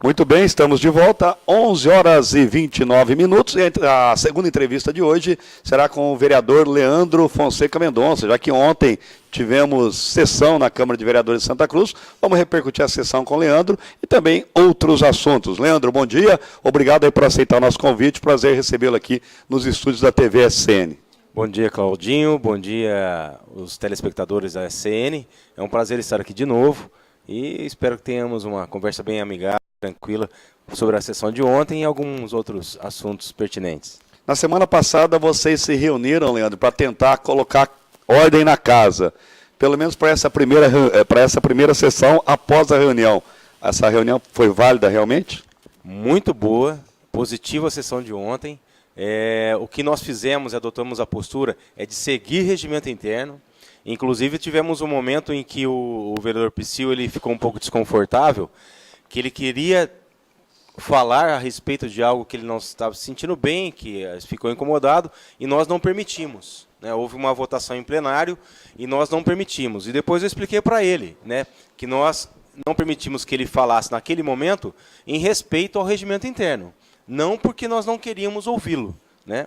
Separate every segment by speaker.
Speaker 1: Muito bem, estamos de volta, 11 horas e 29 minutos. E a segunda entrevista de hoje será com o vereador Leandro Fonseca Mendonça, já que ontem tivemos sessão na Câmara de Vereadores de Santa Cruz. Vamos repercutir a sessão com o Leandro e também outros assuntos. Leandro, bom dia, obrigado aí por aceitar o nosso convite, prazer recebê-lo aqui nos estúdios da TV SCN.
Speaker 2: Bom dia, Claudinho, bom dia os telespectadores da SCN. É um prazer estar aqui de novo e espero que tenhamos uma conversa bem amigável, tranquila, sobre a sessão de ontem e alguns outros assuntos pertinentes.
Speaker 1: Na semana passada vocês se reuniram, Leandro, para tentar colocar ordem na casa, pelo menos para essa primeira sessão após a reunião. Essa reunião foi válida realmente?
Speaker 2: Muito boa, positiva a sessão de ontem. O que nós fizemos, adotamos a postura, é de seguir regimento interno. Inclusive tivemos um momento em que o vereador Psyu ele ficou um pouco desconfortável, que ele queria falar a respeito de algo que ele não estava se sentindo bem, que ficou incomodado, e nós não permitimos. Houve uma votação em plenário e nós não permitimos. E depois eu expliquei para ele, que nós não permitimos que ele falasse naquele momento em respeito ao regimento interno. Não porque nós não queríamos ouvi-lo,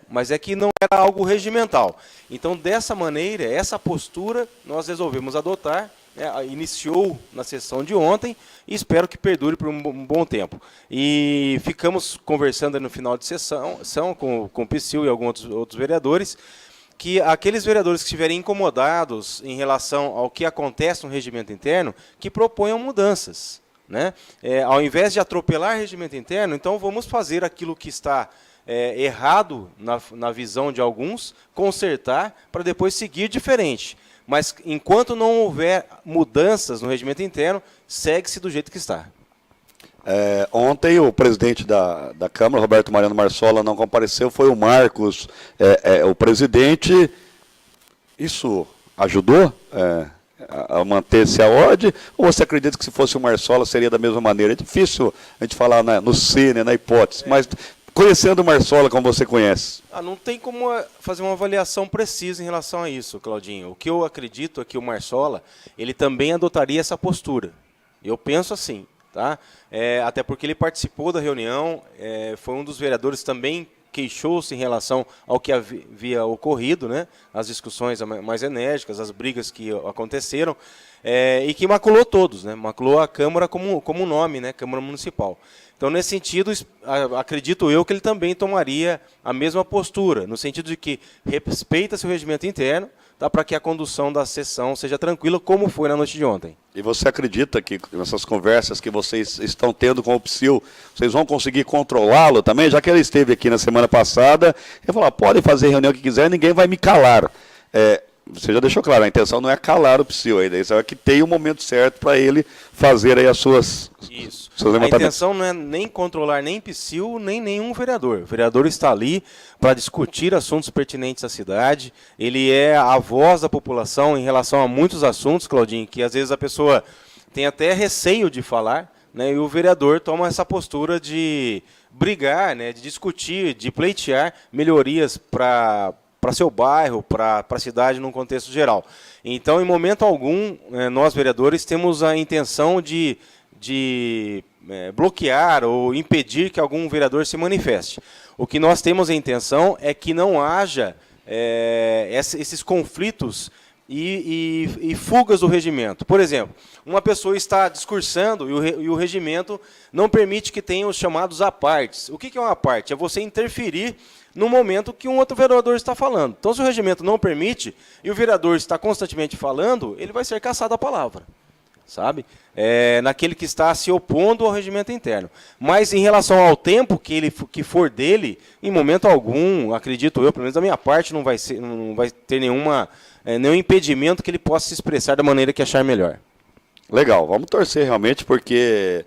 Speaker 2: mas é que não era algo regimental. Então, dessa maneira, essa postura nós resolvemos adotar, iniciou na sessão de ontem e espero que perdure por um bom tempo. E ficamos conversando no final de sessão com o Psyu e alguns outros vereadores, que aqueles vereadores que estiverem incomodados em relação ao que acontece no regimento interno, que proponham mudanças. Ao invés de atropelar o regimento interno, então vamos fazer aquilo que está errado na visão de alguns, consertar, para depois seguir diferente. Mas, enquanto não houver mudanças no regimento interno, segue-se do jeito que está.
Speaker 1: Ontem o presidente da Câmara, Roberto Mariano Marsola, não compareceu, foi o Marcos, o presidente. Isso ajudou a manter-se a ordem? Ou você acredita que se fosse o Marsola seria da mesma maneira? É difícil a gente falar no cine, na hipótese, mas conhecendo o Marsola como você conhece.
Speaker 2: Não tem como fazer uma avaliação precisa em relação a isso, Claudinho. O que eu acredito é que o Marsola ele também adotaria essa postura. Eu penso assim, tá? Até porque ele participou da reunião, foi um dos vereadores também queixou-se em relação ao que havia ocorrido, as discussões mais enérgicas, as brigas que aconteceram, e que maculou todos, maculou a Câmara como nome, Câmara Municipal. Então, nesse sentido, acredito eu que ele também tomaria a mesma postura, no sentido de que respeita-se o regimento interno, para que a condução da sessão seja tranquila, como foi na noite de ontem.
Speaker 1: E você acredita que nessas conversas que vocês estão tendo com o Psyu, vocês vão conseguir controlá-lo também? Já que ele esteve aqui na semana passada, ele falou, pode fazer reunião que quiser, ninguém vai me calar. Você já deixou claro, a intenção não é calar o Psyu, a intenção é que tenha o momento certo para ele fazer aí as suas...
Speaker 2: Isso.
Speaker 1: Seus
Speaker 2: a intenção não é nem controlar nem Psyu, nem nenhum vereador. O vereador está ali para discutir assuntos pertinentes à cidade, ele é a voz da população em relação a muitos assuntos, Claudinho, que às vezes a pessoa tem até receio de falar, e o vereador toma essa postura de brigar, de discutir, de pleitear melhorias para seu bairro, para a cidade num contexto geral. Então, em momento algum, nós vereadores temos a intenção de bloquear ou impedir que algum vereador se manifeste. O que nós temos a intenção é que não haja esses conflitos e fugas do regimento. Por exemplo, uma pessoa está discursando e o regimento não permite que tenha os chamados apartes. O que é uma aparte? É você interferir no momento que um outro vereador está falando. Então, se o regimento não permite e o vereador está constantemente falando, ele vai ser cassado a palavra, sabe? Naquele que está se opondo ao regimento interno. Mas, em relação ao tempo que for dele, em momento algum, acredito eu, pelo menos da minha parte, não vai ter nenhum impedimento que ele possa se expressar da maneira que achar melhor.
Speaker 1: Legal, vamos torcer realmente, porque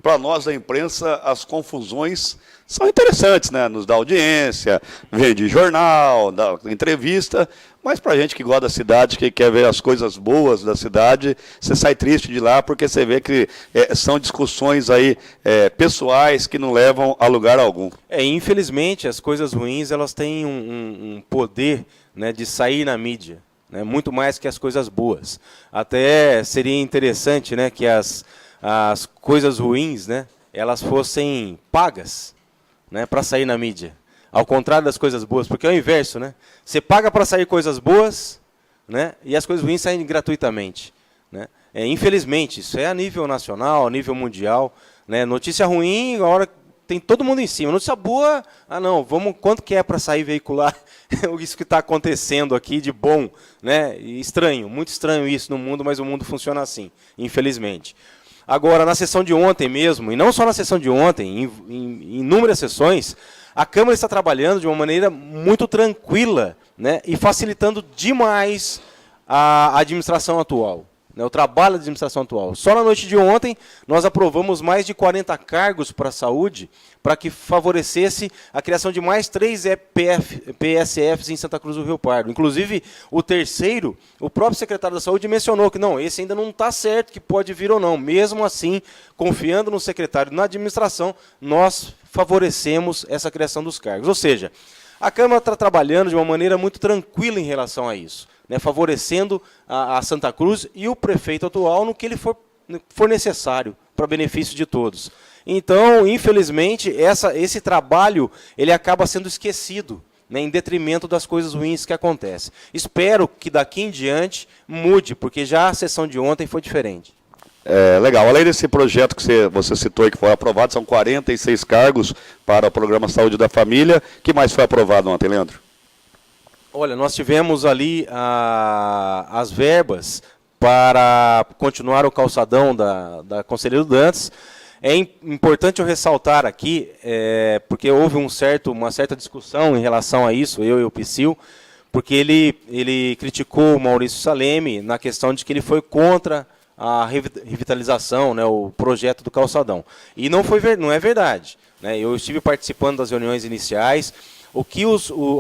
Speaker 1: para nós da imprensa as confusões são interessantes, nos dá audiência, vende jornal, dá entrevista, mas para a gente que gosta da cidade, que quer ver as coisas boas da cidade, você sai triste de lá porque você vê que são discussões aí pessoais que não levam a lugar algum.
Speaker 2: Infelizmente, as coisas ruins elas têm um poder de sair na mídia, muito mais que as coisas boas. Até seria interessante que as coisas ruins elas fossem pagas, né, para sair na mídia. Ao contrário das coisas boas, porque é o inverso, né? Você paga para sair coisas boas, né, e as coisas ruins saem gratuitamente, né? Infelizmente, isso é a nível nacional, a nível mundial, né? Notícia ruim, a hora tem todo mundo em cima. Notícia boa, não, quanto que é para sair veicular isso que está acontecendo aqui de bom, né? E estranho, muito estranho isso no mundo, mas o mundo funciona assim, infelizmente. Agora, na sessão de ontem mesmo, e não só na sessão de ontem, em inúmeras sessões, a Câmara está trabalhando de uma maneira muito tranquila, né, e facilitando demais a administração atual, né, o trabalho da administração atual. Só na noite de ontem, nós aprovamos mais de 40 cargos para a saúde, para que favorecesse a criação de mais 3 PSFs em Santa Cruz do Rio Pardo. Inclusive, o terceiro, o próprio secretário da Saúde mencionou que não, esse ainda não está certo, que pode vir ou não. Mesmo assim, confiando no secretário na administração, nós favorecemos essa criação dos cargos. Ou seja, a Câmara está trabalhando de uma maneira muito tranquila em relação a isso, né, favorecendo a Santa Cruz e o prefeito atual no que ele for necessário para benefício de todos. Então, infelizmente, esse trabalho ele acaba sendo esquecido, né, em detrimento das coisas ruins que acontecem. Espero que daqui em diante mude, porque já a sessão de ontem foi diferente.
Speaker 1: Legal. Além desse projeto que você citou e que foi aprovado, são 46 cargos para o Programa Saúde da Família. O que mais foi aprovado ontem, Leandro?
Speaker 2: Olha, nós tivemos ali as verbas para continuar o calçadão da Conselheiro Dantas. É importante eu ressaltar aqui, porque houve uma certa discussão em relação a isso, eu e o Psyll, porque ele criticou o Maurício Saleme na questão de que ele foi contra a revitalização, né, o projeto do calçadão. E não é verdade, né? Eu estive participando das reuniões iniciais. O que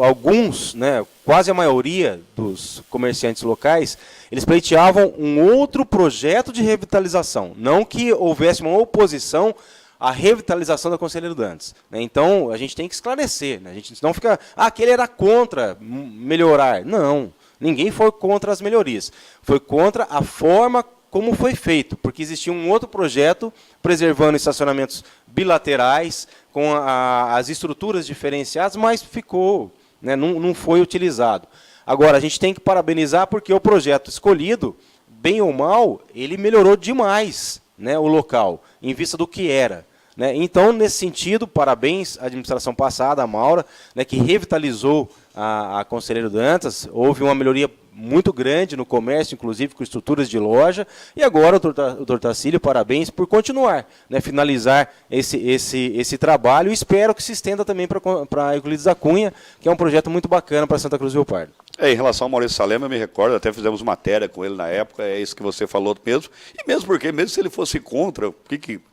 Speaker 2: alguns, né, quase a maioria dos comerciantes locais, eles pleiteavam um outro projeto de revitalização, não que houvesse uma oposição à revitalização da Conselheiro Dantas, né? Então, a gente tem que esclarecer, né? A gente não fica, aquele era contra melhorar. Não, ninguém foi contra as melhorias. Foi contra a forma como foi feito, porque existia um outro projeto preservando estacionamentos bilaterais, com as estruturas diferenciadas, mas ficou, né, não foi utilizado. Agora, a gente tem que parabenizar porque o projeto escolhido, bem ou mal, ele melhorou demais, né, o local, em vista do que era, né? Então, nesse sentido, parabéns à administração passada, a Maura, né, que revitalizou a Conselheiro Dantas. Houve uma melhoria muito grande no comércio, inclusive com estruturas de loja. E agora, o Dr. Tacílio, parabéns por continuar, né, finalizar esse trabalho. E espero que se estenda também para a Euclides da Cunha, que é um projeto muito bacana para Santa Cruz do Rio Pardo.
Speaker 1: Em relação ao Maurício Salema, eu me recordo, até fizemos matéria com ele na época, é isso que você falou mesmo. E mesmo porque, mesmo se ele fosse contra,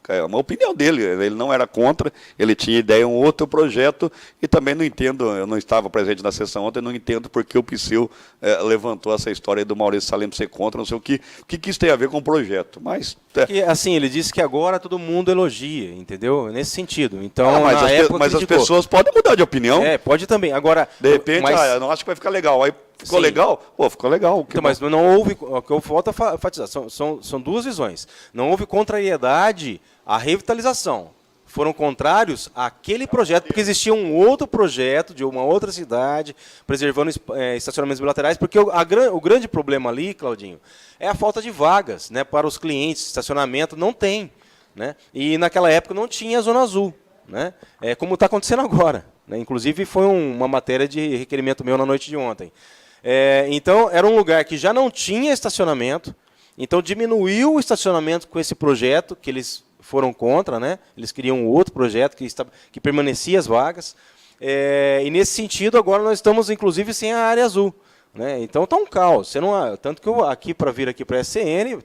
Speaker 1: é uma opinião dele, ele não era contra, ele tinha ideia de um outro projeto, e também não entendo, eu não estava presente na sessão ontem, não entendo porque o Psyll levantou essa história do Maurício Salema ser contra, não sei o que isso tem a ver com o projeto. Mas,
Speaker 2: porque, assim, ele disse que agora todo mundo elogia, entendeu? Nesse sentido. Então, mas
Speaker 1: as pessoas podem mudar de opinião.
Speaker 2: Pode também. Agora,
Speaker 1: de repente, eu não acho que vai ficar legal. Aí ficou legal? Pô, ficou legal.
Speaker 2: Então, mas não houve, o que eu volto a enfatizar, são duas visões. Não houve contrariedade à revitalização. Foram contrários àquele projeto, porque existia um outro projeto de uma outra cidade, preservando estacionamentos bilaterais, porque o grande problema ali, Claudinho, é a falta de vagas, né, para os clientes. Estacionamento não tem, né? E naquela época não tinha Zona Azul, né? Como está acontecendo agora, né? Inclusive foi uma matéria de requerimento meu na noite de ontem. Então, era um lugar que já não tinha estacionamento, então diminuiu o estacionamento com esse projeto, que eles foram contra, né? Eles queriam um outro projeto que permanecia as vagas. E nesse sentido, agora nós estamos, inclusive, sem a área azul, né? Então está um caos. Tanto que eu para vir aqui para a SCN,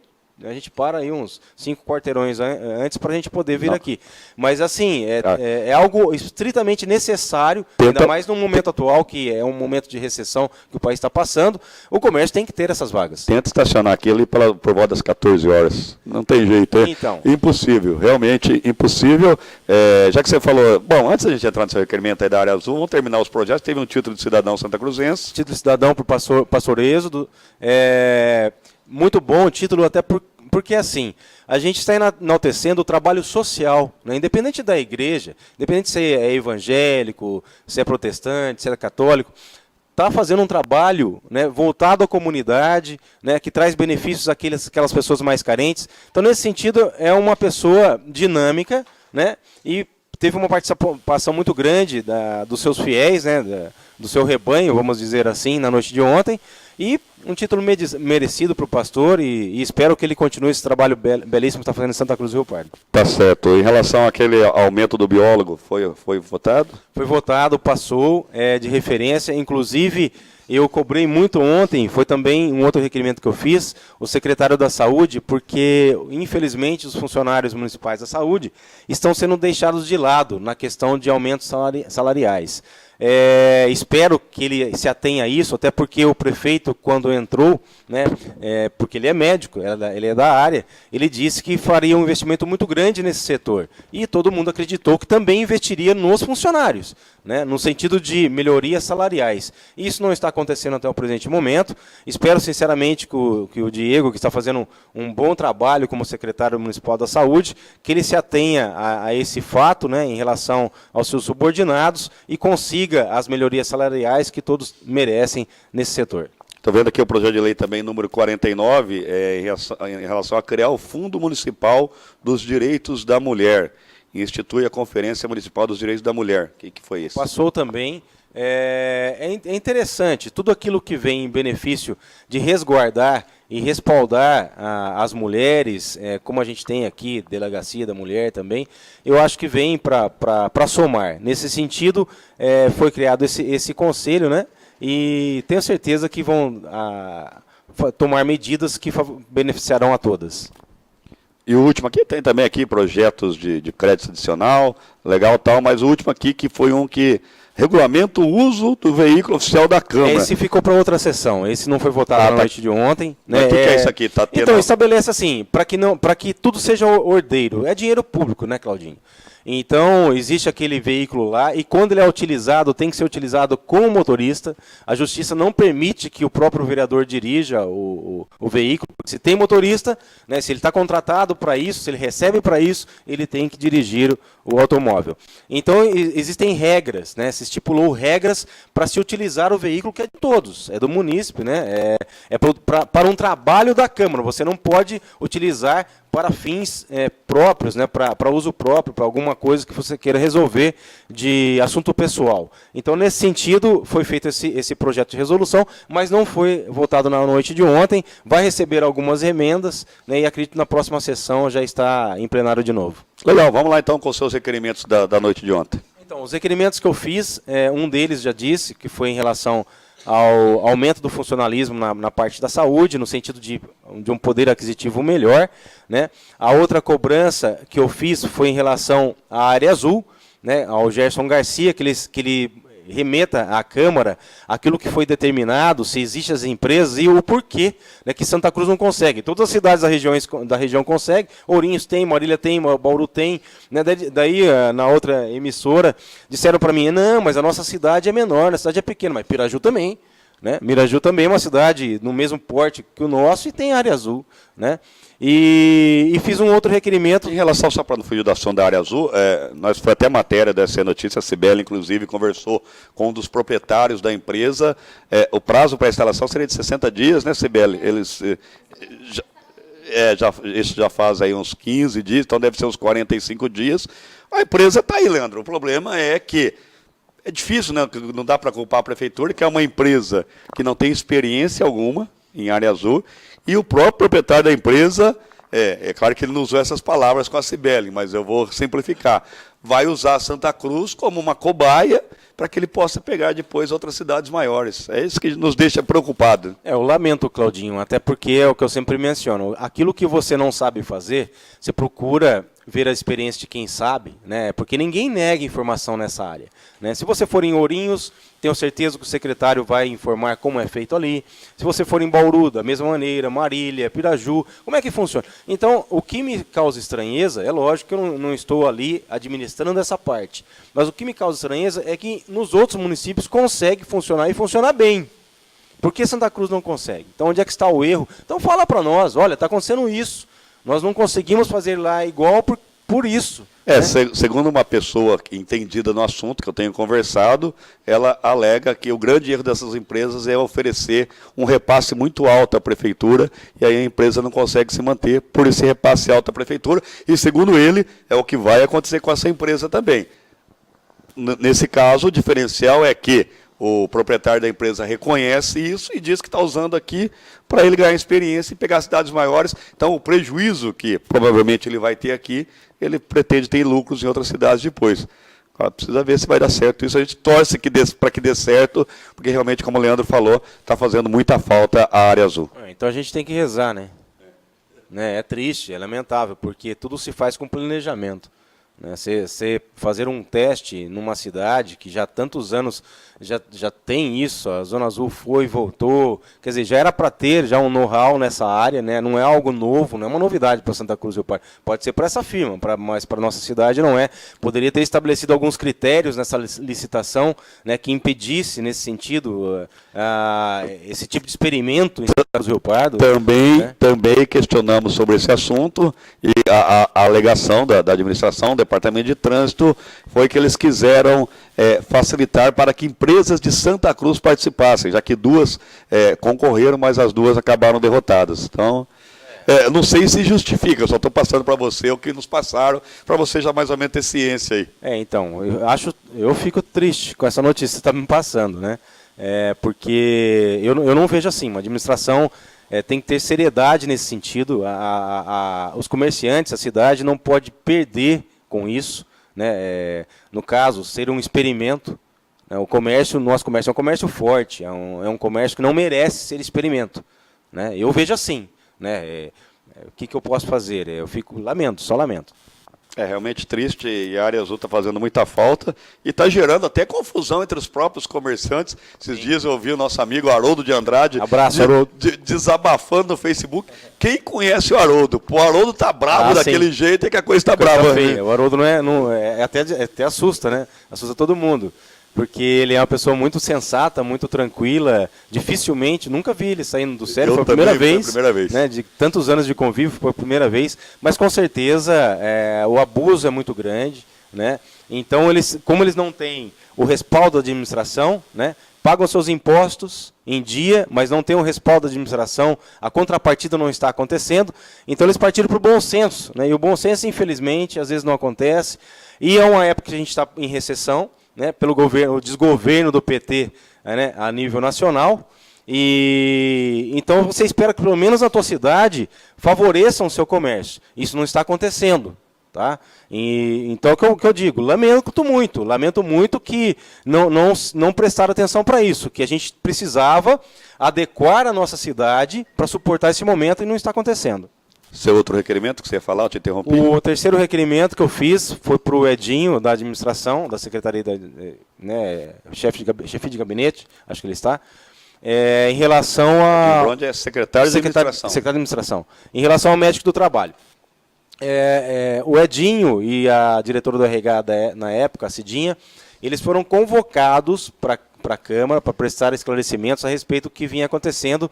Speaker 2: a gente para aí uns 5 quarteirões antes para a gente poder vir aqui. Mas, assim, é algo estritamente necessário, ainda mais no momento atual, que é um momento de recessão que o país está passando, o comércio tem que ter essas vagas.
Speaker 1: Tenta estacionar aqui ali por volta das 14 horas. Não tem jeito,
Speaker 2: Então.
Speaker 1: Impossível, realmente impossível. Já que você falou, bom, antes da gente entrar no seu requerimento aí da área azul, vamos terminar os projetos. Teve um título de cidadão santacruzense.
Speaker 2: Título de cidadão para o Pastor Êxodo. Muito bom o título, até Porque assim, a gente está enaltecendo o trabalho social, né? Independente da igreja, independente se é evangélico, se é protestante, se é católico, está fazendo um trabalho, né, voltado à comunidade, né, que traz benefícios àquelas pessoas mais carentes. Então, nesse sentido, é uma pessoa dinâmica, né, e teve uma participação muito grande dos seus fiéis, né, do seu rebanho, vamos dizer assim, na noite de ontem. E um título merecido para o pastor e espero que ele continue esse trabalho belíssimo que está fazendo em Santa Cruz do Rio Pardo.
Speaker 1: Tá certo. Em relação àquele aumento do biólogo, foi votado?
Speaker 2: Foi votado, passou, de referência. Inclusive, eu cobrei muito ontem, foi também um outro requerimento que eu fiz, o secretário da Saúde, porque, infelizmente, os funcionários municipais da saúde estão sendo deixados de lado na questão de aumentos salariais. Espero que ele se atenha a isso, até porque o prefeito, quando entrou, né, porque ele é médico, ele é da área, ele disse que faria um investimento muito grande nesse setor. E todo mundo acreditou que também investiria nos funcionários, né, no sentido de melhorias salariais. Isso não está acontecendo até o presente momento. Espero, sinceramente, que o Diego, que está fazendo um bom trabalho como secretário municipal da Saúde, que ele se atenha a esse fato, né, em relação aos seus subordinados e consiga as melhorias salariais que todos merecem nesse setor.
Speaker 1: Estou vendo aqui o projeto de lei também, número 49, em relação a criar o Fundo Municipal dos Direitos da Mulher. E institui a Conferência Municipal dos Direitos da Mulher. O que foi isso?
Speaker 2: Passou também. É interessante, tudo aquilo que vem em benefício de resguardar e respaldar as mulheres, como a gente tem aqui, Delegacia da Mulher também, eu acho que vem para somar. Nesse sentido, foi criado esse conselho, né? E tenho certeza que vão tomar medidas que beneficiarão a todas.
Speaker 1: E o último aqui, tem também aqui projetos de crédito adicional, legal tal, mas o último aqui que foi um que regulamenta o uso do veículo oficial da Câmara.
Speaker 2: Esse ficou para outra sessão, esse não foi votado na noite de ontem. Né?
Speaker 1: O que é isso aqui? Tá tendo...
Speaker 2: Então, estabelece assim, para que tudo seja ordeiro. É dinheiro público, né, Claudinho? Então, existe aquele veículo lá e quando ele é utilizado, tem que ser utilizado com o motorista. A Justiça não permite que o próprio vereador dirija o veículo. Se tem motorista, né, se ele está contratado para isso, se ele recebe para isso, ele tem que dirigir o automóvel. Então, existem regras, né, se estipulou regras para se utilizar o veículo que é de todos, é do munícipe, né, para um trabalho da Câmara. Você não pode utilizar para fins próprios, né, para uso próprio, para alguma coisa que você queira resolver de assunto pessoal. Então, nesse sentido, foi feito esse projeto de resolução, mas não foi votado na noite de ontem, vai receber algumas emendas, né, e acredito que na próxima sessão já está em plenário de novo.
Speaker 1: Legal, vamos lá então com os seus requerimentos da noite de ontem.
Speaker 2: Então, os requerimentos que eu fiz, um deles já disse, que foi em relação ao aumento do funcionalismo na parte da saúde, no sentido de um poder aquisitivo melhor, né? A outra cobrança que eu fiz foi em relação à área azul, né? Ao Gerson Garcia, que ele remeta à Câmara aquilo que foi determinado, se existem as empresas e o porquê, né, que Santa Cruz não consegue. Todas as cidades da região conseguem, Ourinhos tem, Marília tem, Bauru tem. Né, daí, na outra emissora, disseram para mim, não, mas a nossa cidade é menor, a cidade é pequena, mas Piraju também. Né? Miraju também é uma cidade no mesmo porte que o nosso e tem área azul. Né? E fiz um outro requerimento.
Speaker 1: Em relação, só para não fugir da ação da área azul, nós foi até matéria dessa notícia, a Cibele, inclusive, conversou com um dos proprietários da empresa. O prazo para a instalação seria de 60 dias, né, Cibele? Eles isso já faz aí uns 15 dias, então deve ser uns 45 dias. A empresa está aí, Leandro. O problema é que é difícil, né? Não dá para culpar a prefeitura, que é uma empresa que não tem experiência alguma em área azul, e o próprio proprietário da empresa, é claro que ele não usou essas palavras com a Cibele, mas eu vou simplificar, vai usar Santa Cruz como uma cobaia para que ele possa pegar depois outras cidades maiores. É isso que nos deixa preocupado.
Speaker 2: Eu lamento, Claudinho, até porque é o que eu sempre menciono. Aquilo que você não sabe fazer, você procura ver a experiência de quem sabe, né? Porque ninguém nega informação nessa área. Né? Se você for em Ourinhos, tenho certeza que o secretário vai informar como é feito ali. Se você for em Bauru, da mesma maneira, Marília, Piraju, como é que funciona? Então, o que me causa estranheza, é lógico que eu não estou ali administrando essa parte, mas o que me causa estranheza é que nos outros municípios consegue funcionar e funcionar bem. Por que Santa Cruz não consegue? Então, onde é que está o erro? Então, fala para nós, olha, está acontecendo isso. Nós não conseguimos fazer lá igual por isso.
Speaker 1: Segundo uma pessoa entendida no assunto, que eu tenho conversado, ela alega que o grande erro dessas empresas é oferecer um repasse muito alto à prefeitura, e aí a empresa não consegue se manter por esse repasse alto à prefeitura, e segundo ele, é o que vai acontecer com essa empresa também. Nesse caso, o diferencial é que o proprietário da empresa reconhece isso e diz que está usando aqui para ele ganhar experiência e pegar cidades maiores. Então, o prejuízo que provavelmente ele vai ter aqui, ele pretende ter lucros em outras cidades depois. Agora, precisa ver se vai dar certo isso. A gente torce para que dê certo, porque realmente, como o Leandro falou, está fazendo muita falta a área azul.
Speaker 2: Então a gente tem que rezar, né? É triste, é lamentável, porque tudo se faz com planejamento. Você fazer um teste numa cidade que já há tantos anos já tem isso, a Zona Azul foi e voltou, quer dizer, já era para ter já um know-how nessa área, né? Não é algo novo, não é uma novidade para Santa Cruz do Parque. Pode ser para essa firma, mas para a nossa cidade não é. Poderia ter estabelecido alguns critérios nessa licitação, né, que impedisse, nesse sentido, esse tipo de experimento em Santa Cruz do Rio Pardo.
Speaker 1: Também questionamos sobre esse assunto, e a alegação da administração, do Departamento de Trânsito, foi que eles quiseram facilitar para que empresas de Santa Cruz participassem, já que duas concorreram, mas as duas acabaram derrotadas. Então, não sei se justifica, eu só estou passando para você o que nos passaram, para você já mais ou menos ter ciência aí.
Speaker 2: Então, eu fico triste com essa notícia que você está me passando, né? Porque eu não vejo assim, uma administração tem que ter seriedade nesse sentido, os comerciantes, a cidade não pode perder com isso, né? No caso, ser um experimento, né? O nosso comércio é um comércio forte, é um comércio que não merece ser experimento, né? Eu vejo assim, né? O que eu posso fazer? Eu só lamento.
Speaker 1: É realmente triste, e a área azul está fazendo muita falta e está gerando até confusão entre os próprios comerciantes. Esses dias eu ouvi o nosso amigo Haroldo de Andrade desabafando no Facebook. Quem conhece o Haroldo? O Haroldo está bravo daquele jeito, é que a coisa está brava.
Speaker 2: O Haroldo até assusta, né? Assusta todo mundo. Porque ele é uma pessoa muito sensata, muito tranquila, dificilmente, nunca vi ele saindo do sério, foi a primeira vez. Né, de tantos anos de convívio, foi a primeira vez, mas com certeza o abuso é muito grande, né? Então, como eles não têm o respaldo da administração, né, pagam seus impostos em dia, mas não têm o respaldo da administração, a contrapartida não está acontecendo, então eles partiram para o bom senso, né? E o bom senso, infelizmente, às vezes não acontece, e é uma época que a gente está em recessão, né, pelo o desgoverno do PT, né, a nível nacional, e então você espera que pelo menos na tua cidade favoreçam o seu comércio. Isso não está acontecendo, tá? Então o que eu digo, lamento muito que não prestaram atenção para isso, que a gente precisava adequar a nossa cidade para suportar esse momento e não está acontecendo.
Speaker 1: Seu outro requerimento que você ia falar, eu te interrompi?
Speaker 2: O terceiro requerimento que eu fiz foi para o Edinho, da administração, da Secretaria, chefe de gabinete, acho que ele está, em relação a...
Speaker 1: Onde é secretário de administração.
Speaker 2: Secretário de administração. Em relação ao médico do trabalho. O Edinho e a diretora do RH na época, a Cidinha, eles foram convocados para a Câmara para prestar esclarecimentos a respeito do que vinha acontecendo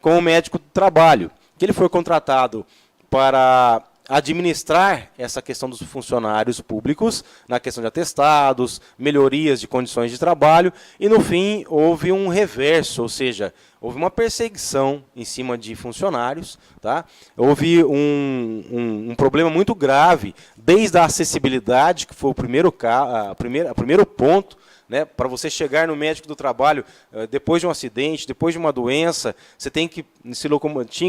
Speaker 2: com o médico do trabalho. Que ele foi contratado para administrar essa questão dos funcionários públicos, na questão de atestados, melhorias de condições de trabalho, e no fim houve um reverso, ou seja, houve uma perseguição em cima de funcionários, tá? Houve um problema muito grave, desde a acessibilidade, que foi o primeiro ponto, né, para você chegar no médico do trabalho, depois de um acidente, depois de uma doença, você tinha que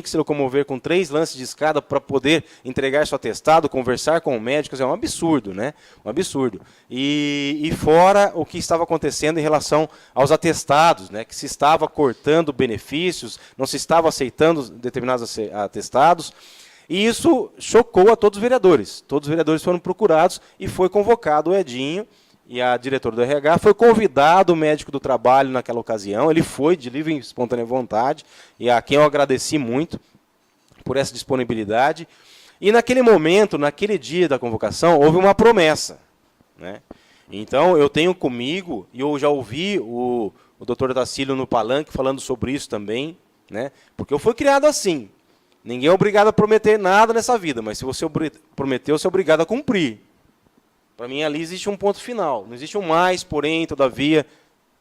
Speaker 2: se locomover com 3 lances de escada para poder entregar seu atestado, conversar com o médico. É um absurdo, né? Um absurdo. E fora o que estava acontecendo em relação aos atestados, né, que se estava cortando benefícios, não se estava aceitando determinados atestados. E isso chocou a todos os vereadores. Todos os vereadores foram procurados e foi convocado o Edinho, e a diretora do RH, foi convidado o médico do trabalho naquela ocasião, ele foi de livre e espontânea vontade, e a quem eu agradeci muito por essa disponibilidade. E naquele momento, naquele dia da convocação, houve uma promessa, né? Então, eu tenho comigo, e eu já ouvi o doutor Tacílio no palanque falando sobre isso também, né? Porque eu fui criado assim. Ninguém é obrigado a prometer nada nessa vida, mas se você prometeu, você é obrigado a cumprir. Para mim, ali existe um ponto final. Não existe um mais, porém, todavia.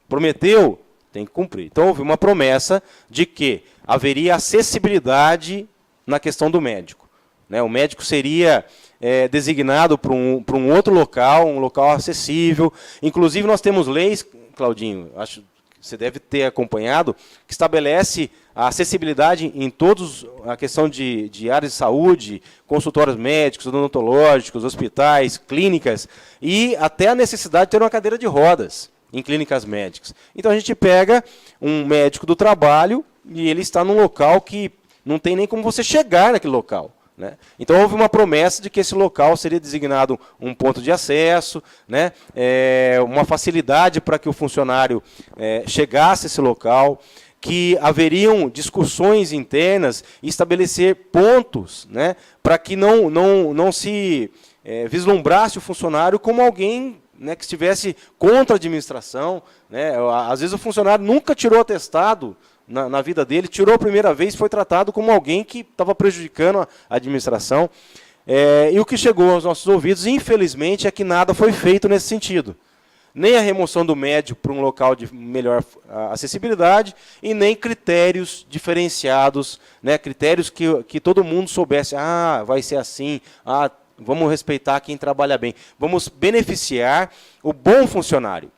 Speaker 2: Prometeu, tem que cumprir. Então, houve uma promessa de que haveria acessibilidade na questão do médico. Né? O médico seria designado para um outro local, um local acessível. Inclusive, nós temos leis, Claudinho, acho que você deve ter acompanhado, que estabelece a acessibilidade em todos, a questão de áreas de saúde, consultórios médicos, odontológicos, hospitais, clínicas, e até a necessidade de ter uma cadeira de rodas em clínicas médicas. Então, a gente pega um médico do trabalho e ele está num local que não tem nem como você chegar naquele local. Né? Então, houve uma promessa de que esse local seria designado um ponto de acesso, né? Uma facilidade para que o funcionário chegasse a esse local, que haveriam discussões internas e estabelecer pontos, né? Para que não se vislumbrasse o funcionário como alguém, né, que estivesse contra a administração. Né? Às vezes o funcionário nunca tirou atestado na vida dele, tirou a primeira vez, foi tratado como alguém que estava prejudicando a administração. E o que chegou aos nossos ouvidos, infelizmente, é que nada foi feito nesse sentido. Nem a remoção do médico para um local de melhor acessibilidade e nem critérios diferenciados, né, critérios que todo mundo soubesse, vai ser assim, vamos respeitar quem trabalha bem, vamos beneficiar o bom funcionário.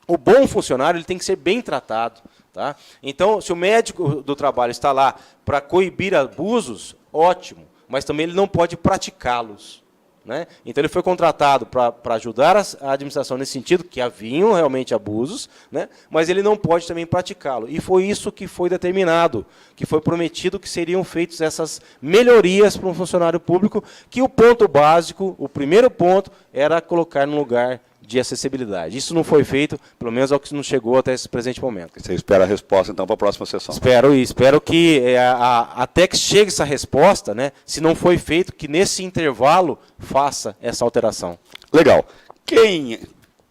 Speaker 2: O bom funcionário ele tem que ser bem tratado. Tá? Então, se o médico do trabalho está lá para coibir abusos, ótimo, mas também ele não pode praticá-los. Né? Então, ele foi contratado para ajudar a administração nesse sentido, que haviam realmente abusos, né? Mas ele não pode também praticá-lo. E foi isso que foi determinado, que foi prometido que seriam feitas essas melhorias para um funcionário público, que o ponto básico, o primeiro ponto, era colocar no lugar de acessibilidade. Isso não foi feito, pelo menos é o que não chegou até esse presente momento.
Speaker 1: Você espera a resposta, então, para a próxima sessão?
Speaker 2: Espero que, até que chegue essa resposta, né, se não foi feito, que nesse intervalo faça essa alteração.
Speaker 1: Legal. Quem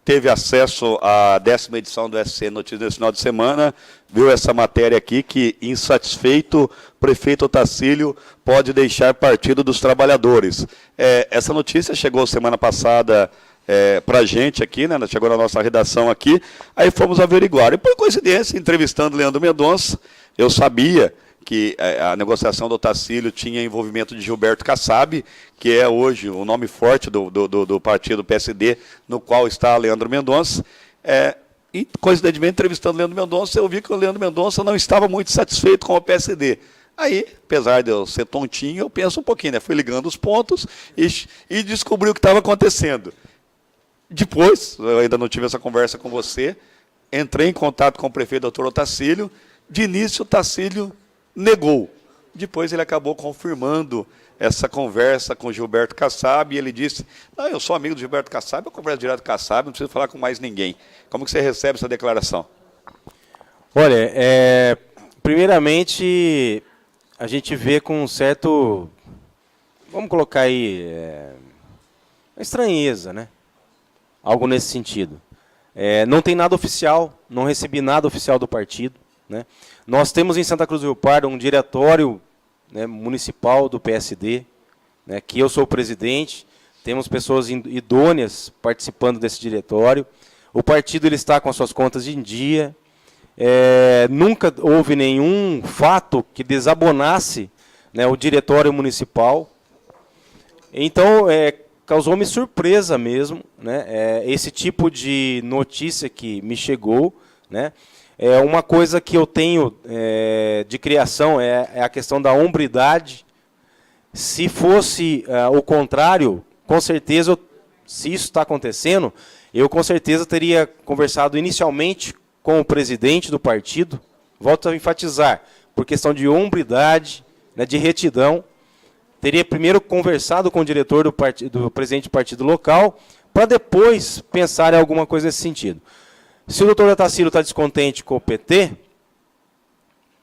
Speaker 1: teve acesso à 10ª edição do SC Notícias nesse final de semana, viu essa matéria aqui, que insatisfeito, prefeito Otacílio pode deixar Partido dos Trabalhadores. Essa notícia chegou semana passada para a gente aqui, né? Chegou na nossa redação aqui, aí fomos averiguar. E por coincidência, entrevistando Leandro Mendonça, eu sabia que a negociação do Otacílio tinha envolvimento de Gilberto Kassab, que é hoje o nome forte do partido PSD, no qual está Leandro Mendonça. E, coincidentemente, entrevistando Leandro Mendonça, eu vi que o Leandro Mendonça não estava muito satisfeito com o PSD. Aí, apesar de eu ser tontinho, eu penso um pouquinho, né? Fui ligando os pontos e descobri o que estava acontecendo. Depois, eu ainda não tive essa conversa com você, entrei em contato com o prefeito doutor Otacílio. De início, o Otacílio negou. Depois ele acabou confirmando essa conversa com o Gilberto Kassab, e ele disse, não, eu sou amigo do Gilberto Kassab, eu converso direto com o Kassab, não preciso falar com mais ninguém. Como que você recebe essa declaração?
Speaker 2: Olha, primeiramente, a gente vê com um certo, vamos colocar aí, uma estranheza, né? Algo nesse sentido. Não tem nada oficial, não recebi nada oficial do partido. Né? Nós temos em Santa Cruz do Rio Pardo um diretório, né, municipal do PSD, né, que eu sou o presidente, temos pessoas idôneas participando desse diretório. O partido ele está com as suas contas em dia, nunca houve nenhum fato que desabonasse, né, o diretório municipal. Então, causou-me surpresa mesmo, né, esse tipo de notícia que me chegou. Né. Uma coisa que eu tenho de criação é a questão da hombridade. Se fosse o contrário, com certeza, se isso está acontecendo, eu com certeza teria conversado inicialmente com o presidente do partido, volto a enfatizar, por questão de hombridade, né, de retidão. Teria primeiro conversado com o diretor do presidente do partido local, para depois pensar em alguma coisa nesse sentido. Se o doutor Otacílio está descontente com o PT,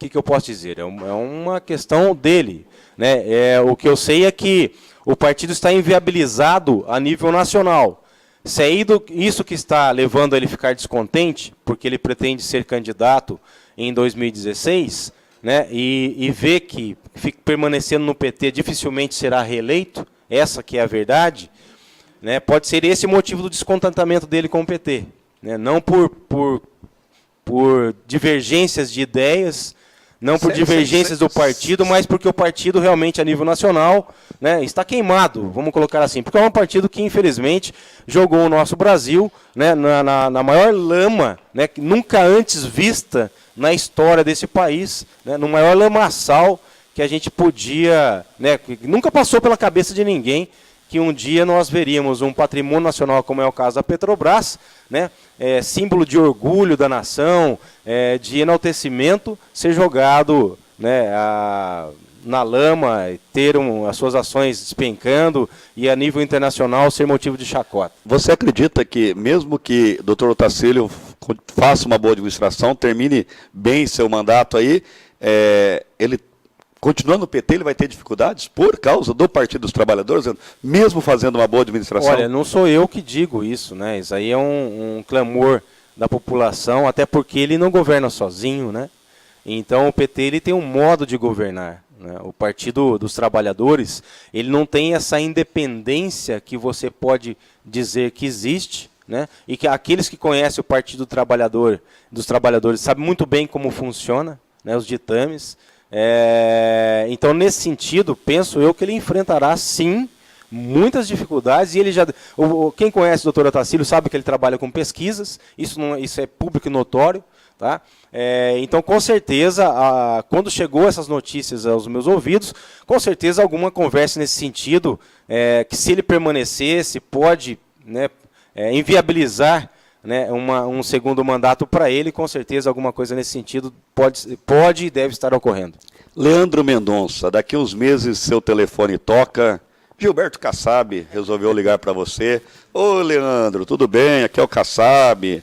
Speaker 2: o que eu posso dizer? É uma questão dele. Né? O que eu sei é que o partido está inviabilizado a nível nacional. Se é isso que está levando a ele ficar descontente, porque ele pretende ser candidato em 2016, né? E vê que permanecendo no PT dificilmente será reeleito, essa que é a verdade, né, pode ser esse o motivo do descontentamento dele com o PT. Né, não por divergências de ideias, não por divergências do partido, mas porque o partido realmente, a nível nacional, né, está queimado, vamos colocar assim. Porque é um partido que, infelizmente, jogou o nosso Brasil, né, na maior lama, né, nunca antes vista na história desse país, né, no maior lamaçal que a gente podia, né, que nunca passou pela cabeça de ninguém, que um dia nós veríamos um patrimônio nacional, como é o caso da Petrobras, né, símbolo de orgulho da nação, de enaltecimento, ser jogado, né, na lama, ter as suas ações despencando e a nível internacional ser motivo de chacota.
Speaker 1: Você acredita que, mesmo que o Dr. Otacílio faça uma boa administração, termine bem seu mandato aí, ele continuando no PT, ele vai ter dificuldades por causa do Partido dos Trabalhadores, mesmo fazendo uma boa administração?
Speaker 2: Olha, não sou eu que digo isso, né? Isso aí é um clamor da população, até porque ele não governa sozinho, né? Então o PT ele tem um modo de governar, né? O Partido dos Trabalhadores, ele não tem essa independência que você pode dizer que existe, né? E que aqueles que conhecem o Partido dos Trabalhadores sabem muito bem como funciona, né? Os ditames. Então, nesse sentido, penso eu que ele enfrentará, sim, muitas dificuldades. E ele já, quem conhece o Dr. Otacílio sabe que ele trabalha com pesquisas, isso é público e notório. Tá? Então, com certeza, quando chegou essas notícias aos meus ouvidos, com certeza alguma conversa nesse sentido, que se ele permanecesse, pode, né, inviabilizar, né, um segundo mandato para ele, com certeza alguma coisa nesse sentido pode e deve estar ocorrendo.
Speaker 1: Leandro Mendonça, daqui uns meses seu telefone toca, Gilberto Kassab resolveu ligar para você. Ô Leandro, tudo bem? Aqui é o Kassab,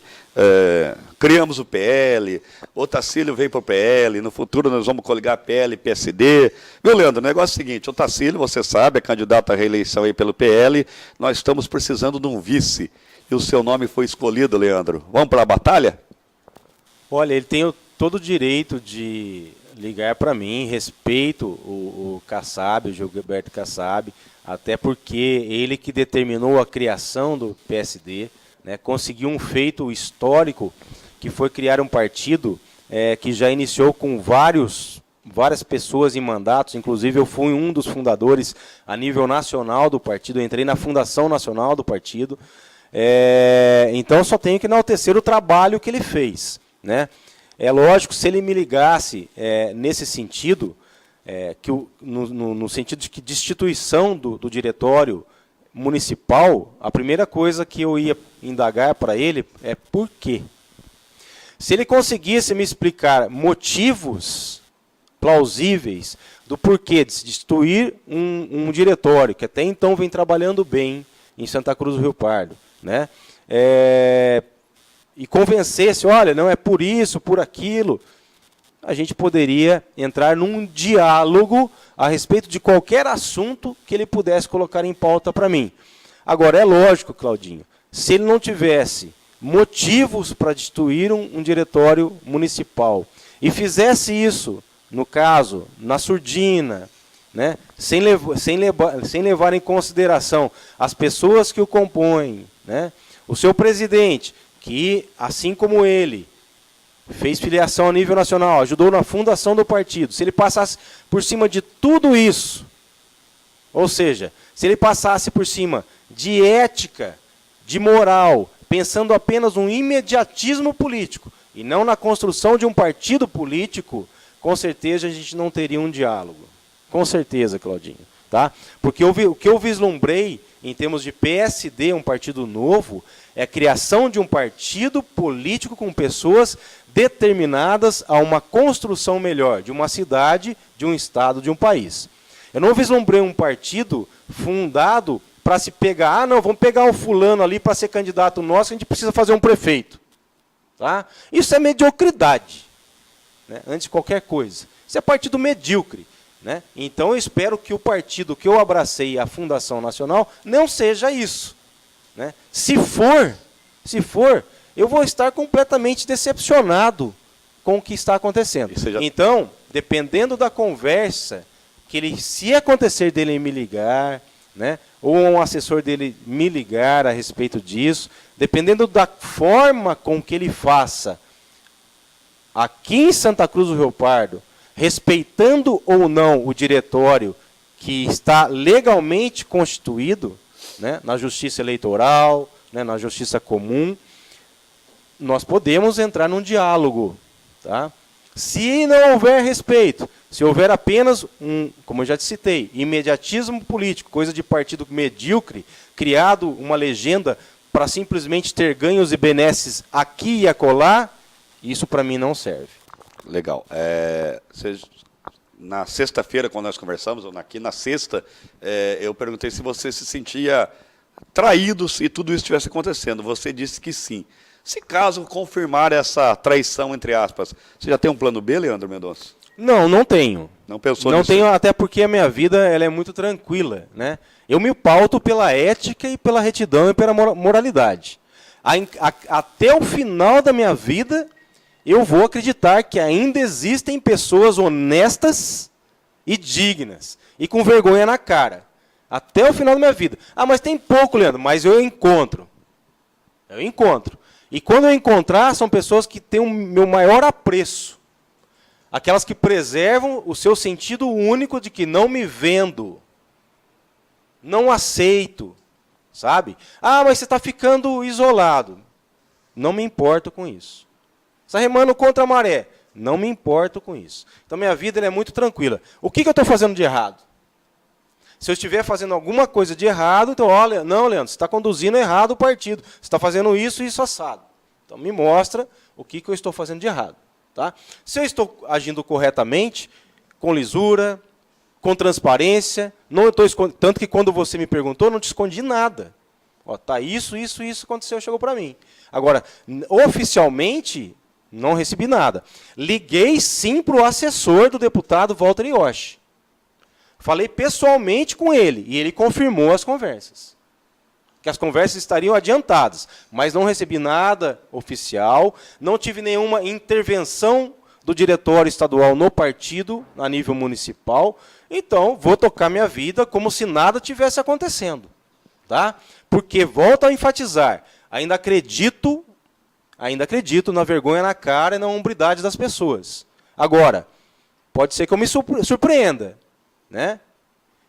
Speaker 1: criamos o PL, o Otacílio veio para o PL, no futuro nós vamos coligar PL e PSD. Viu, Leandro, o negócio é o seguinte, o Otacílio, você sabe, é candidato à reeleição aí pelo PL, nós estamos precisando de um vice. E o seu nome foi escolhido, Leandro. Vamos para a batalha?
Speaker 2: Olha, ele tem todo o direito de ligar para mim, respeito o Kassab, o Gilberto Kassab, até porque ele que determinou a criação do PSD, né, conseguiu um feito histórico, que foi criar um partido que já iniciou com várias pessoas em mandatos, inclusive eu fui um dos fundadores a nível nacional do partido, eu entrei na fundação nacional do partido. Então só tenho que enaltecer o trabalho que ele fez, né? É lógico, se ele me ligasse nesse sentido, no sentido de que destituição do diretório municipal, a primeira coisa que eu ia indagar para ele é por quê. Se ele conseguisse me explicar motivos plausíveis do porquê de se destituir um diretório que até então vem trabalhando bem em Santa Cruz do Rio Pardo, né? E convencesse, olha, não é por isso, por aquilo, a gente poderia entrar num diálogo a respeito de qualquer assunto que ele pudesse colocar em pauta para mim. Agora, é lógico, Claudinho, se ele não tivesse motivos para destituir um diretório municipal e fizesse isso, no caso, na surdina, né, sem levar em consideração as pessoas que o compõem, né, o seu presidente, que, assim como ele, fez filiação a nível nacional, ajudou na fundação do partido, se ele passasse por cima de tudo isso, ou seja, se ele passasse por cima de ética, de moral, pensando apenas no imediatismo político, e não na construção de um partido político, com certeza a gente não teria um diálogo. Com certeza, Claudinho. Tá? Porque o que eu vislumbrei, em termos de PSD, um partido novo, é a criação de um partido político com pessoas determinadas a uma construção melhor de uma cidade, de um estado, de um país. Eu não vislumbrei um partido fundado para se pegar, não, vamos pegar o fulano ali para ser candidato nosso, a gente precisa fazer um prefeito. Tá? Isso é mediocridade, né? Antes de qualquer coisa. Isso é partido medíocre. Né? Então eu espero que o partido que eu abracei, a Fundação Nacional, não seja isso. Né? Se for, eu vou estar completamente decepcionado com o que está acontecendo. Então, dependendo da conversa que ele, se acontecer dele me ligar, né, ou um assessor dele me ligar a respeito disso, dependendo da forma com que ele faça aqui em Santa Cruz do Rio Pardo, respeitando ou não o diretório que está legalmente constituído, né, na Justiça Eleitoral, né, na Justiça Comum, nós podemos entrar num diálogo. Tá? Se não houver respeito, se houver apenas como eu já te citei, imediatismo político, coisa de partido medíocre, criado uma legenda para simplesmente ter ganhos e benesses aqui e acolá, isso para mim não serve.
Speaker 1: Legal. Na sexta-feira, quando nós conversamos, ou aqui na sexta, eu perguntei se você se sentia traído se tudo isso estivesse acontecendo. Você disse que sim. Se caso confirmar essa traição, entre aspas, você já tem um plano B, Leandro Mendonça?
Speaker 2: Não, não tenho.
Speaker 1: Não pensou
Speaker 2: nisso? Não tenho, até porque a minha vida ela é muito tranquila. Né? Eu me pauto pela ética e pela retidão e pela moralidade. Até o final da minha vida, eu vou acreditar que ainda existem pessoas honestas e dignas, e com vergonha na cara. Até o final da minha vida. Ah, mas tem pouco, Leandro, mas eu encontro. Eu encontro. E quando eu encontrar, são pessoas que têm o meu maior apreço. Aquelas que preservam o seu sentido único de que não me vendo. Não aceito. Sabe? Ah, mas você está ficando isolado. Não me importo com isso. Está remando contra a maré. Não me importo com isso. Então, minha vida ela é muito tranquila. O que eu estou fazendo de errado? Se eu estiver fazendo alguma coisa de errado, então, olha, não, Leandro, você está conduzindo errado o partido. Você está fazendo isso e isso assado. Então, me mostra o que eu estou fazendo de errado. Tá? Se eu estou agindo corretamente, com lisura, com transparência, não estou tanto que quando você me perguntou, eu não te escondi nada. Ó, tá isso aconteceu, chegou para mim. Agora, oficialmente, não recebi nada. Liguei sim para o assessor do deputado Walter Ioshi. Falei pessoalmente com ele, e ele confirmou as conversas. Que as conversas estariam adiantadas, mas não recebi nada oficial, não tive nenhuma intervenção do diretório estadual no partido, a nível municipal, então vou tocar minha vida como se nada tivesse acontecendo. Tá? Porque, volto a enfatizar, ainda acredito na vergonha na cara e na hombridade das pessoas. Agora, pode ser que eu me surpreenda. Né?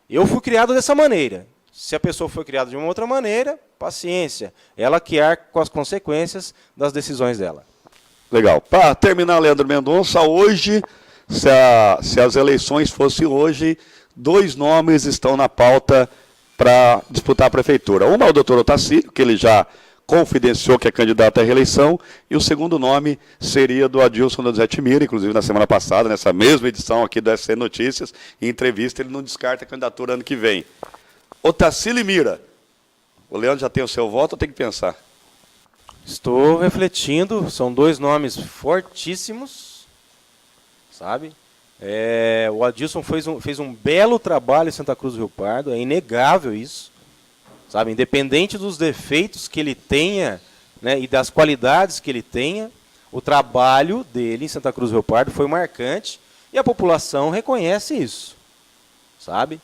Speaker 2: Eu fui criado dessa maneira. Se a pessoa foi criada de uma outra maneira, paciência. Ela que arca com as consequências das decisões dela.
Speaker 1: Legal. Para terminar, Leandro Mendonça, hoje, se as eleições fossem hoje, 2 nomes estão na pauta para disputar a prefeitura. Um é o doutor Otacílio, que ele já confidenciou que é candidato à reeleição, e o segundo nome seria do Adilson Donizete Mira, inclusive na semana passada, nessa mesma edição aqui do SC Notícias, em entrevista, ele não descarta a candidatura ano que vem. Otacílio e Mira, o Leandro já tem o seu voto ou tem que pensar?
Speaker 2: Estou refletindo, são 2 nomes fortíssimos, sabe? O Adilson fez um belo trabalho em Santa Cruz do Rio Pardo, é inegável isso. Sabe, independente dos defeitos que ele tenha, né, e das qualidades que ele tenha, o trabalho dele em Santa Cruz do Rio Pardo foi marcante e a população reconhece isso. Sabe?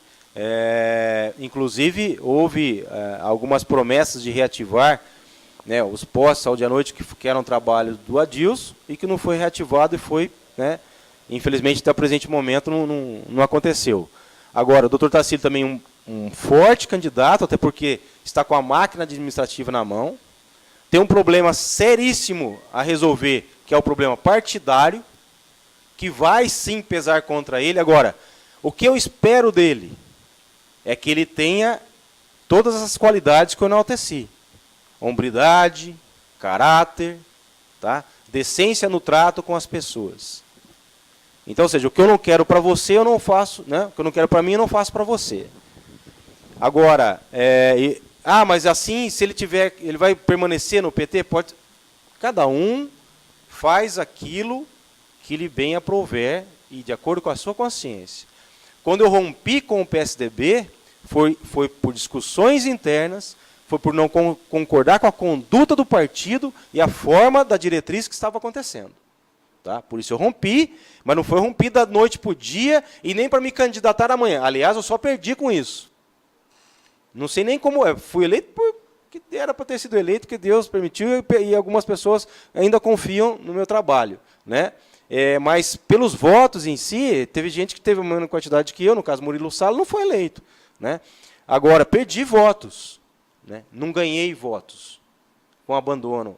Speaker 2: Inclusive, houve algumas promessas de reativar, né, os postos saúde à noite que eram trabalhos do Adilson e que não foi reativado e foi, né, infelizmente, até o presente momento não aconteceu. Agora, o doutor Tacílio também um forte candidato, até porque está com a máquina administrativa na mão, tem um problema seríssimo a resolver, que é o problema partidário, que vai sim pesar contra ele. Agora, o que eu espero dele é que ele tenha todas as qualidades que eu enalteci. Hombridade, caráter, tá? Decência no trato com as pessoas. Então, ou seja, o que eu não quero para você, eu não faço, né? O que eu não quero para mim, eu não faço para você. Agora, mas assim, se ele vai permanecer no PT? Pode. Cada um faz aquilo que lhe bem aprouver e de acordo com a sua consciência. Quando eu rompi com o PSDB, foi por discussões internas, foi por não concordar com a conduta do partido e a forma da diretriz que estava acontecendo. Tá? Por isso eu rompi, mas não foi rompido da noite para o dia e nem para me candidatar amanhã. Aliás, eu só perdi com isso. Não sei nem como é. Fui eleito porque era para ter sido eleito, que Deus permitiu, e algumas pessoas ainda confiam no meu trabalho. Né? Mas pelos votos em si, teve gente que teve a mesma quantidade que eu, no caso Murilo Sala, não foi eleito. Né? Agora, perdi votos. Né? Não ganhei votos com abandono,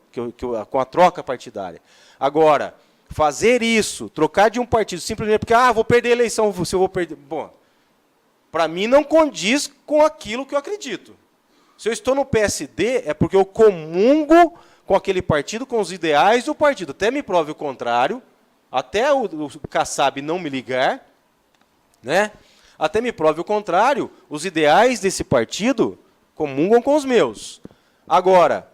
Speaker 2: com a troca partidária. Agora, fazer isso, trocar de um partido, simplesmente porque, vou perder a eleição, se eu vou perder... Bom, para mim não condiz com aquilo que eu acredito. Se eu estou no PSD, é porque eu comungo com aquele partido, com os ideais do partido. Até me prove o contrário, até o Kassab não me ligar, né? Até me prove o contrário, os ideais desse partido comungam com os meus. Agora,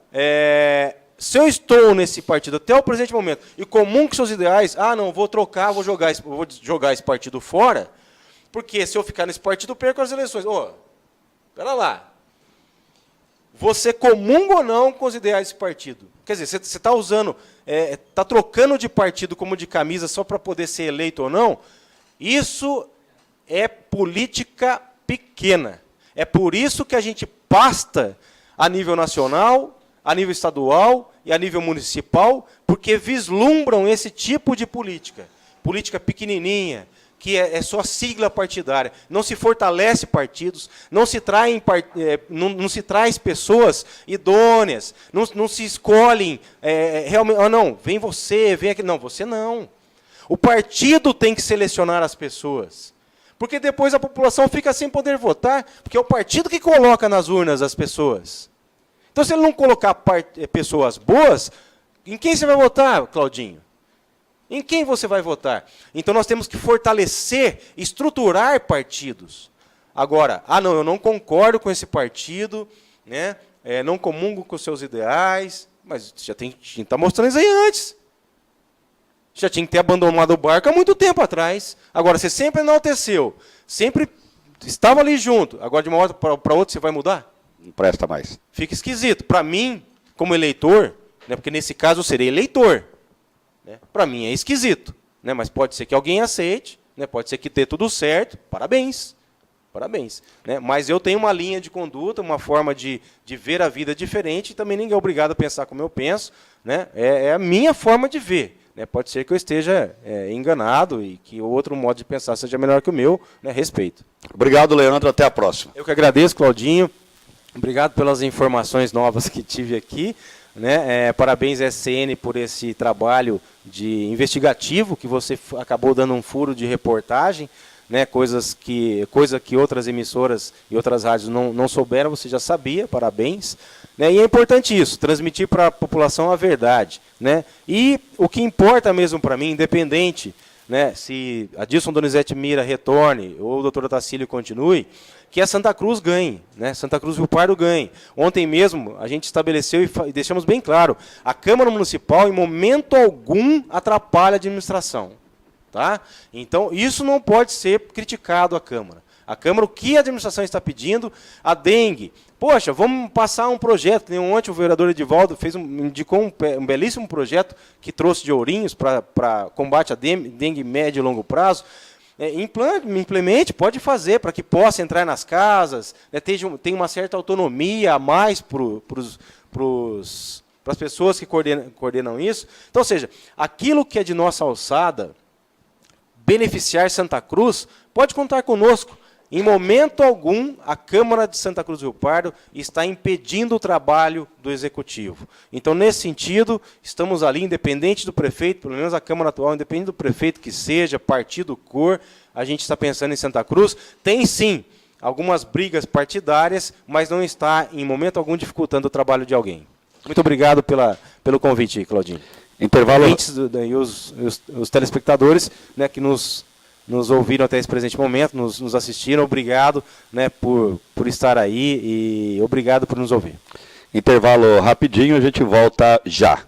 Speaker 2: se eu estou nesse partido até o presente momento e comungo com seus ideais, não, vou trocar, vou jogar esse partido fora, porque se eu ficar nesse partido, eu perco as eleições. Espera lá. Você comunga ou não com os ideais desse partido? Quer dizer, você está usando, está trocando de partido como de camisa só para poder ser eleito ou não? Isso é política pequena. É por isso que a gente pasta a nível nacional, a nível estadual e a nível municipal, porque vislumbram esse tipo de política. Política pequenininha, que é só sigla partidária. Não se fortalece partidos, não se traz pessoas idôneas, não se escolhem realmente, não, vem você, vem aquele. Não, você não. O partido tem que selecionar as pessoas. Porque depois a população fica sem poder votar, porque é o partido que coloca nas urnas as pessoas. Então, se ele não colocar pessoas boas, em quem você vai votar, Claudinho? Em quem você vai votar? Então, nós temos que fortalecer, estruturar partidos. Agora, não, eu não concordo com esse partido, né? Não comungo com os seus ideais, mas já tem que estar mostrando isso aí antes. Já tinha que ter abandonado o barco há muito tempo atrás. Agora, você sempre enalteceu, sempre estava ali junto. Agora, de uma hora para outra, você vai mudar?
Speaker 1: Não presta mais.
Speaker 2: Fica esquisito. Para mim, como eleitor, né, porque nesse caso eu serei eleitor, né, para mim é esquisito. Né, mas pode ser que alguém aceite, né, pode ser que dê tudo certo, parabéns. Parabéns. Né, mas eu tenho uma linha de conduta, uma forma de ver a vida diferente, e também ninguém é obrigado a pensar como eu penso. Né, é a minha forma de ver. Né, pode ser que eu esteja enganado e que o outro modo de pensar seja melhor que o meu. Né, respeito.
Speaker 1: Obrigado, Leandro. Até a próxima.
Speaker 2: Eu que agradeço, Claudinho. Obrigado pelas informações novas que tive aqui. Né? Parabéns, SCN, por esse trabalho investigativo, que você acabou dando um furo de reportagem, né? Coisa que outras emissoras e outras rádios não souberam, você já sabia, parabéns. Né? E é importante isso, transmitir para a população a verdade. Né? E o que importa mesmo para mim, independente, né, se a Dilson Donizete Mira retorne ou o doutor Otacílio continue, que a Santa Cruz ganhe, né? Santa Cruz Rio Pardo ganhe. Ontem mesmo a gente estabeleceu e deixamos bem claro, a Câmara Municipal em momento algum atrapalha a administração. Tá? Então isso não pode ser criticado à Câmara. A Câmara, o que a administração está pedindo, a dengue. Poxa, vamos passar um projeto. Ontem o vereador Edivaldo indicou um belíssimo projeto que trouxe de Ourinhos para combate à dengue médio e longo prazo. Implemente, pode fazer para que possa entrar nas casas, né, tem uma certa autonomia a mais para as pessoas que coordenam isso. Então, ou seja, aquilo que é de nossa alçada, beneficiar Santa Cruz, pode contar conosco. Em momento algum, a Câmara de Santa Cruz do Rio Pardo está impedindo o trabalho do Executivo. Então, nesse sentido, estamos ali, independente do prefeito, pelo menos a Câmara atual, independente do prefeito que seja, partido, cor, a gente está pensando em Santa Cruz. Tem, sim, algumas brigas partidárias, mas não está, em momento algum, dificultando o trabalho de alguém. Muito obrigado pelo convite, Claudinho.
Speaker 1: Intervalo.
Speaker 2: E os telespectadores, né, que nos ouviram até esse presente momento, nos assistiram, obrigado, né, por estar aí e obrigado por nos ouvir.
Speaker 1: Intervalo rapidinho, a gente volta já.